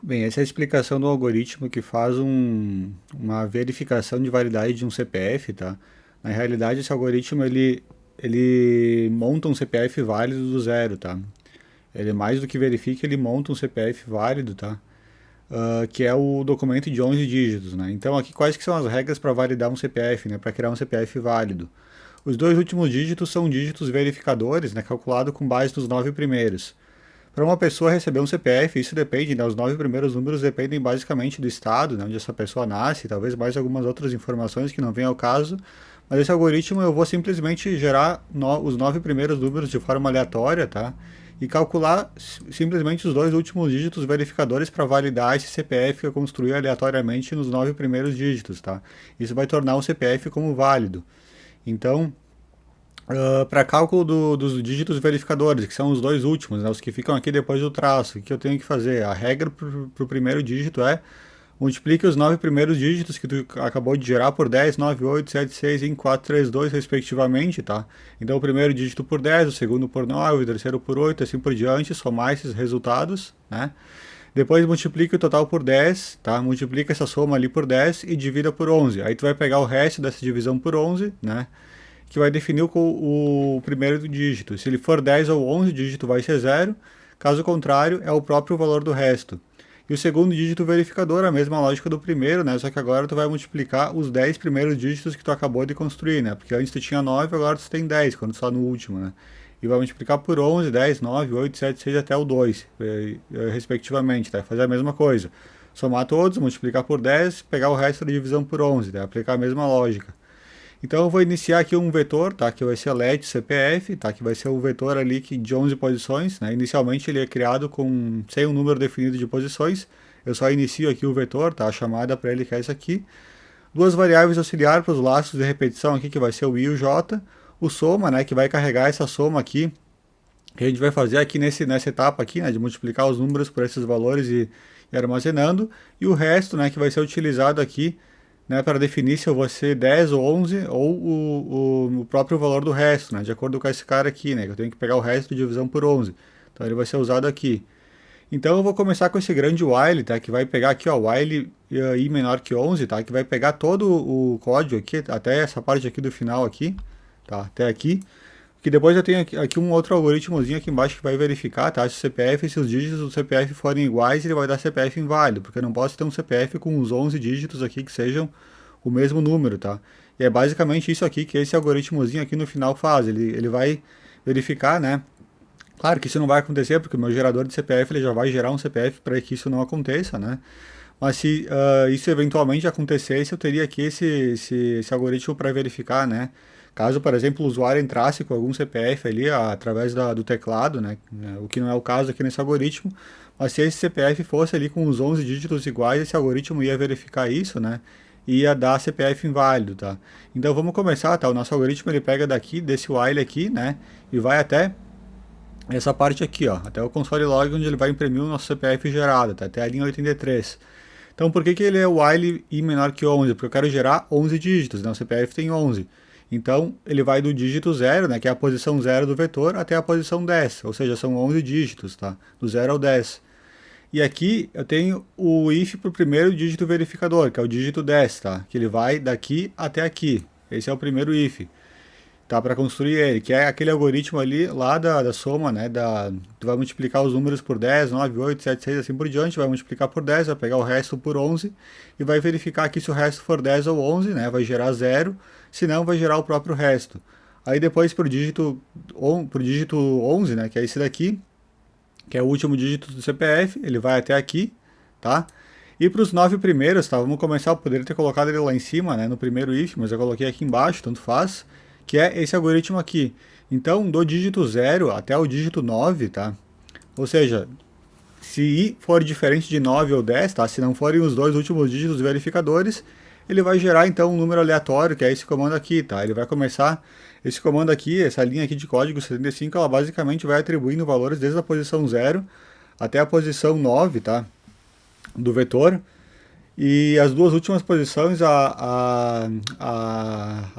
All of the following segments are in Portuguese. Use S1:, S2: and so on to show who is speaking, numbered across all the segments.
S1: Bem, essa é a explicação do algoritmo que faz uma verificação de validade de um CPF, tá? Na realidade, esse algoritmo ele monta um CPF válido do zero, tá? Ele mais do que verifica, ele monta um CPF válido, tá? Que é o documento de 11 dígitos, né? Então aqui quais que são as regras para validar um CPF, né? Para criar um CPF válido. Os dois últimos dígitos são dígitos verificadores, né? Calculado com base nos 9 primeiros. Para uma pessoa receber um CPF, isso depende, né? Os 9 primeiros números dependem basicamente do estado, né, onde essa pessoa nasce, talvez mais algumas outras informações que não vêm ao caso. Mas esse algoritmo eu vou simplesmente gerar os 9 primeiros números de forma aleatória, tá? E calcular simplesmente os dois últimos dígitos verificadores para validar esse CPF que eu construí aleatoriamente nos 9 primeiros dígitos, tá? Isso vai tornar o CPF como válido. Então, para cálculo dos dígitos verificadores, que são os dois últimos, né, os que ficam aqui depois do traço, o que eu tenho que fazer? A regra para o primeiro dígito é multiplique os 9 primeiros dígitos que tu acabou de gerar por 10, 9, 8, 7, 6 e 4, 3, 2, respectivamente, tá? Então o primeiro dígito por 10, o segundo por 9, o terceiro por 8, assim por diante, somar esses resultados, né? Depois multiplica o total por 10, tá? Multiplica essa soma ali por 10 e divida por 11. Aí tu vai pegar o resto dessa divisão por 11, né? Que vai definir o primeiro dígito. Se ele for 10 ou 11, o dígito vai ser zero. Caso contrário, é o próprio valor do resto. E o segundo dígito verificador, a mesma lógica do primeiro, né? Só que agora tu vai multiplicar os 10 primeiros dígitos que tu acabou de construir, né? Porque antes tu tinha 9, agora tu tem 10, quando tu está no último, né? E vai multiplicar por 11, 10, 9, 8, 7, 6 até o 2, respectivamente, tá? Fazer a mesma coisa. Somar todos, multiplicar por 10, pegar o resto da divisão por 11, tá? Aplicar a mesma lógica. Então eu vou iniciar aqui um vetor, tá? Que vai ser let CPF, tá? Que vai ser o vetor ali de 11 posições, né? Inicialmente ele é criado sem um número definido de posições. Eu só inicio aqui o vetor, tá? A chamada para ele que é essa aqui. Duas variáveis auxiliares para os laços de repetição aqui, que vai ser o i e o j. O soma, né? Que vai carregar essa soma aqui, que a gente vai fazer aqui nessa etapa aqui, né? De multiplicar os números por esses valores e armazenando. E o resto, né? Que vai ser utilizado aqui, né, para definir se eu vou ser 10 ou 11 ou o próprio valor do resto, né, de acordo com esse cara aqui, né, que eu tenho que pegar o resto de divisão por 11. Então ele vai ser usado aqui. Então eu vou começar com esse grande while, tá, que vai pegar aqui, ó, while i menor que 11, tá, que vai pegar todo o código aqui, até essa parte aqui do final aqui, tá, até aqui. Que depois eu tenho aqui um outro algoritmozinho aqui embaixo que vai verificar, tá, se o CPF, se os dígitos do CPF forem iguais, ele vai dar CPF inválido, porque eu não posso ter um CPF com os 11 dígitos aqui que sejam o mesmo número, tá? E é basicamente isso aqui que esse algoritmozinho aqui no final faz, ele vai verificar, né? Claro que isso não vai acontecer, porque o meu gerador de CPF ele já vai gerar um CPF para que isso não aconteça, né? Mas se isso eventualmente acontecesse, eu teria aqui esse algoritmo para verificar, né? Caso, por exemplo, o usuário entrasse com algum CPF ali através do teclado, né? O que não é o caso aqui nesse algoritmo, mas se esse CPF fosse ali com os 11 dígitos iguais, esse algoritmo ia verificar isso, né? E ia dar CPF inválido, tá? Então vamos começar, tá? O nosso algoritmo ele pega daqui, desse while aqui, né? E vai até essa parte aqui, ó, até o console log, onde ele vai imprimir o nosso CPF gerado, tá? Até a linha 83. Então por que ele é while i menor que 11? Porque eu quero gerar 11 dígitos, né? O CPF tem 11. Então, ele vai do dígito 0, né, que é a posição 0 do vetor, até a posição 10, ou seja, são 11 dígitos, tá? Do 0 ao 10. E aqui eu tenho o if para o primeiro dígito verificador, que é o dígito 10, tá? Que ele vai daqui até aqui. Esse é o primeiro if, tá? Para construir ele, que é aquele algoritmo ali lá da soma, né? Tu vai multiplicar os números por 10, 9, 8, 7, 6, assim por diante, vai multiplicar por 10, vai pegar o resto por 11 e vai verificar aqui se o resto for 10 ou 11, né? Vai gerar 0, se não vai gerar o próprio resto. Aí depois pro dígito 11, né? Que é esse daqui, que é o último dígito do CPF, ele vai até aqui, tá? E para os 9 primeiros, tá? Vamos começar, eu poderia ter colocado ele lá em cima, né? No primeiro if, mas eu coloquei aqui embaixo, tanto faz, que é esse algoritmo aqui. Então, do dígito 0 até o dígito 9, tá? Ou seja, se i for diferente de 9 ou 10, tá? Se não forem os dois últimos dígitos verificadores, ele vai gerar então um número aleatório, que é esse comando aqui, tá? Ele vai começar, esse comando aqui, essa linha aqui de código 75, ela basicamente vai atribuindo valores desde a posição 0 até a posição 9, tá? Do vetor. E as duas últimas posições, a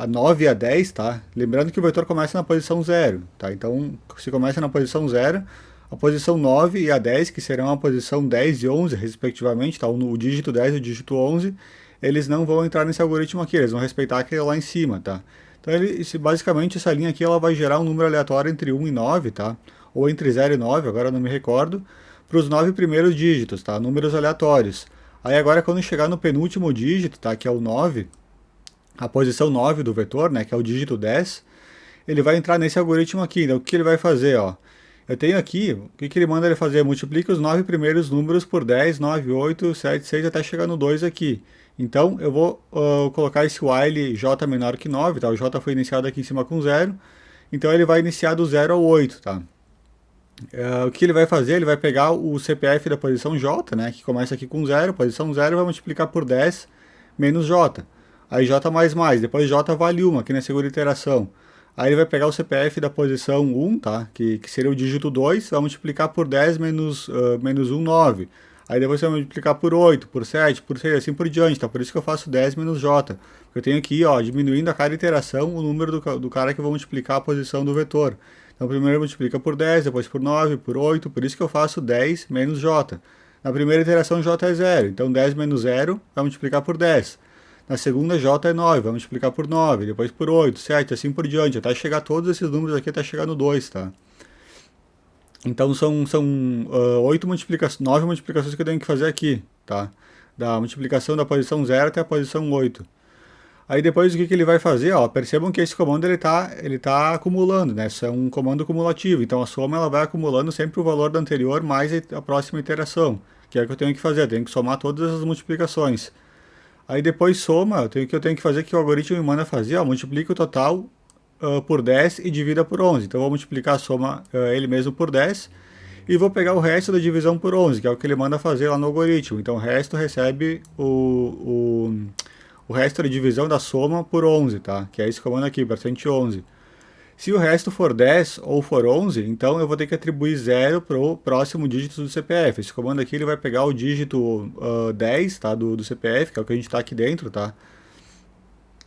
S1: 9 e a 10, tá? Lembrando que o vetor começa na posição 0, tá? Então, se começa na posição 0, A posição 9 e a 10, que serão a posição 10 e 11, respectivamente, tá? O dígito 10 e o dígito 11, eles não vão entrar nesse algoritmo aqui, eles vão respeitar aquele lá em cima, tá? Então, basicamente, essa linha aqui ela vai gerar um número aleatório entre 1 e 9, tá? Ou entre 0 e 9, agora eu não me recordo, para os 9 primeiros dígitos, tá? Números aleatórios. Aí agora, quando chegar no penúltimo dígito, tá? Que é o 9, a posição 9 do vetor, né? Que é o dígito 10, ele vai entrar nesse algoritmo aqui. Então, o que ele vai fazer, ó? Eu tenho aqui, o que ele manda ele fazer? Multiplica os 9 primeiros números por 10, 9, 8, 7, 6, até chegar no 2 aqui. Então, eu vou colocar esse while j menor que 9, tá? O j foi iniciado aqui em cima com 0. Então, ele vai iniciar do 0 ao 8, tá? O que ele vai fazer? Ele vai pegar o CPF da posição j, né? Que começa aqui com 0, posição 0, vai multiplicar por 10 menos j. Aí j mais, depois j vale 1 aqui na segunda iteração. Aí ele vai pegar o CPF da posição 1, tá? Que seria o dígito 2, vai multiplicar por 10 menos 1, 9. Aí depois você vai multiplicar por 8, por 7, por 6, assim por diante, tá? Por isso que eu faço 10 menos j. Porque eu tenho aqui, ó, diminuindo a cada iteração o número do cara que eu vou multiplicar a posição do vetor. Então primeiro multiplica por 10, depois por 9, por 8, por isso que eu faço 10 menos j. Na primeira iteração j é 0, então 10 menos 0 vai multiplicar por 10. Na segunda j é 9, vai multiplicar por 9, depois por 8, 7, assim por diante, até chegar todos esses números aqui, até chegar no 2, tá? Então são 9 multiplicações que eu tenho que fazer aqui, tá? Da multiplicação da posição 0 até a posição 8. Aí depois o que ele vai fazer, ó, percebam que esse comando ele tá acumulando, né? Isso é um comando cumulativo, então a soma ela vai acumulando sempre o valor da anterior mais a próxima iteração, que é o que eu tenho que fazer, eu tenho que somar todas as multiplicações. Aí depois soma, eu tenho que fazer que o algoritmo me manda fazer, ó, multiplica o total por 10 e divida por 11. Então eu vou multiplicar a soma ele mesmo por 10 e vou pegar o resto da divisão por 11, que é o que ele manda fazer lá no algoritmo. Então o resto recebe o resto da divisão da soma por 11, tá? Que é esse comando aqui, %11. Se o resto for 10 ou for 11, então eu vou ter que atribuir 0 para o próximo dígito do CPF. Esse comando aqui ele vai pegar o dígito 10, tá? do CPF, que é o que a gente está aqui dentro, tá?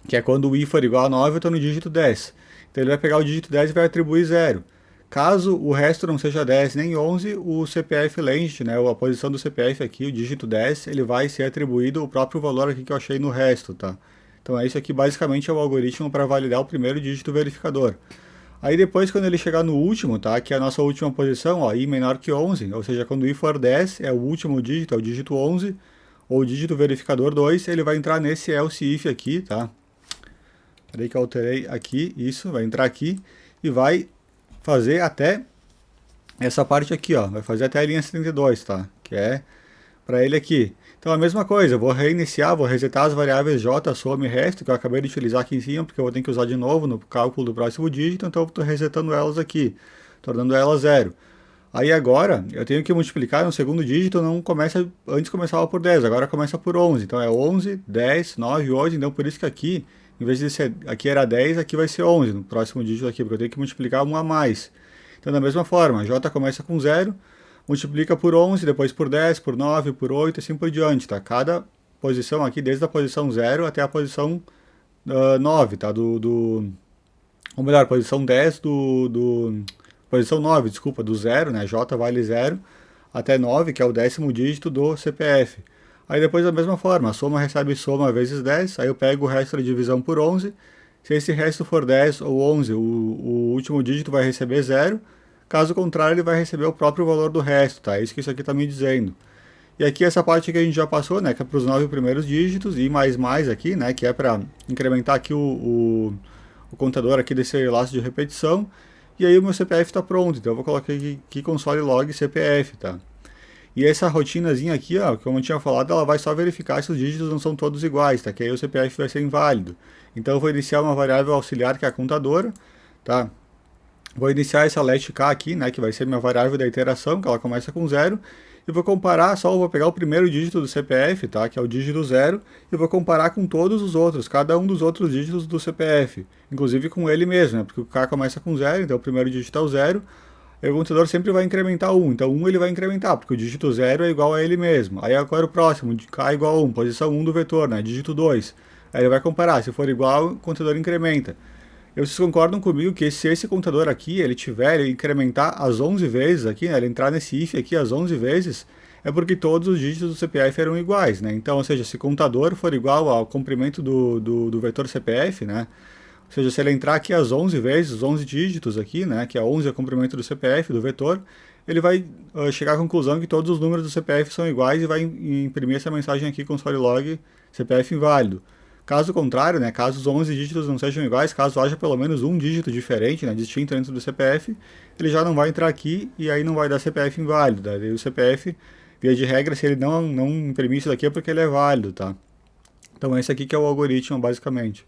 S1: Que é quando o i for igual a 9, eu estou no dígito 10. Então ele vai pegar o dígito 10 e vai atribuir 0. Caso o resto não seja 10 nem 11, o CPF length, né, a posição do CPF aqui, o dígito 10, ele vai ser atribuído o próprio valor aqui que eu achei no resto, tá? Então isso aqui basicamente é o algoritmo para validar o primeiro dígito verificador. Aí depois quando ele chegar no último, tá, que é a nossa última posição, ó, i menor que 11, ou seja, quando i for 10, é o último dígito, é o dígito 11, ou o dígito verificador 2, ele vai entrar nesse else if aqui, tá? Peraí que eu alterei aqui, isso, vai entrar aqui e vai fazer até essa parte aqui, ó, vai fazer até a linha 72, tá? Que é para ele aqui. Então a mesma coisa, eu vou reiniciar, vou resetar as variáveis j, soma e resto, que eu acabei de utilizar aqui em cima, porque eu vou ter que usar de novo no cálculo do próximo dígito, então eu estou resetando elas aqui, tornando elas 0. Aí agora, eu tenho que multiplicar no segundo dígito, não começa, antes começava por 10, agora começa por 11, então é 11, 10, 9, 8, então por isso que aqui, em vez de ser, aqui era 10, aqui vai ser 11, no próximo dígito aqui, porque eu tenho que multiplicar um a mais. Então da mesma forma, j começa com 0, multiplica por 11, depois por 10, por 9, por 8, assim por diante, tá? Cada posição aqui, desde a posição 0 até a posição 9, tá? Ou melhor, posição 10 posição 9, desculpa, do 0, né? J vale 0, até 9, que é o 10º dígito do CPF. Aí depois da mesma forma, a soma recebe soma vezes 10, aí eu pego o resto da divisão por 11, se esse resto for 10 ou 11, o último dígito vai receber 0, caso contrário ele vai receber o próprio valor do resto, tá? É isso que isso aqui está me dizendo. E aqui essa parte que a gente já passou, né, que é para os 9 primeiros dígitos, e mais aqui, né, que é para incrementar aqui o contador aqui desse laço de repetição, e aí o meu CPF está pronto, então eu vou colocar aqui console log CPF, tá? E essa rotinazinha aqui, ó, como eu tinha falado, ela vai só verificar se os dígitos não são todos iguais, tá? Que aí o CPF vai ser inválido. Então eu vou iniciar uma variável auxiliar, que é a contadora, tá? Vou iniciar essa letk aqui, né, que vai ser minha variável da iteração, que ela começa com 0, e vou comparar, vou pegar o primeiro dígito do CPF, tá, que é o dígito 0, e vou comparar com todos os outros, cada um dos outros dígitos do CPF, inclusive com ele mesmo, né, porque o K começa com 0, então o primeiro dígito é o 0, e o contador sempre vai incrementar 1, então 1 ele vai incrementar, porque o dígito 0 é igual a ele mesmo. Aí agora o próximo, K igual a 1, posição 1 do vetor, né, dígito 2. Aí ele vai comparar, se for igual, o contador incrementa. Vocês concordam comigo que se esse contador aqui, ele incrementar as 11 vezes aqui, né, ele entrar nesse if aqui as 11 vezes, é porque todos os dígitos do CPF eram iguais, né? Então, ou seja, se o contador for igual ao comprimento do vetor CPF, né? Ou seja, se ele entrar aqui as 11 vezes, os 11 dígitos aqui, né, que é 11 é o comprimento do CPF, do vetor, ele vai chegar à conclusão que todos os números do CPF são iguais e vai imprimir essa mensagem aqui console log CPF inválido. Caso contrário, né, caso os 11 dígitos não sejam iguais, caso haja pelo menos um dígito diferente, né, distinto dentro do CPF, ele já não vai entrar aqui e aí não vai dar CPF inválido. Daí o CPF, via de regra, se ele não imprimir isso daqui é porque ele é válido, tá? Então esse aqui que é o algoritmo, basicamente.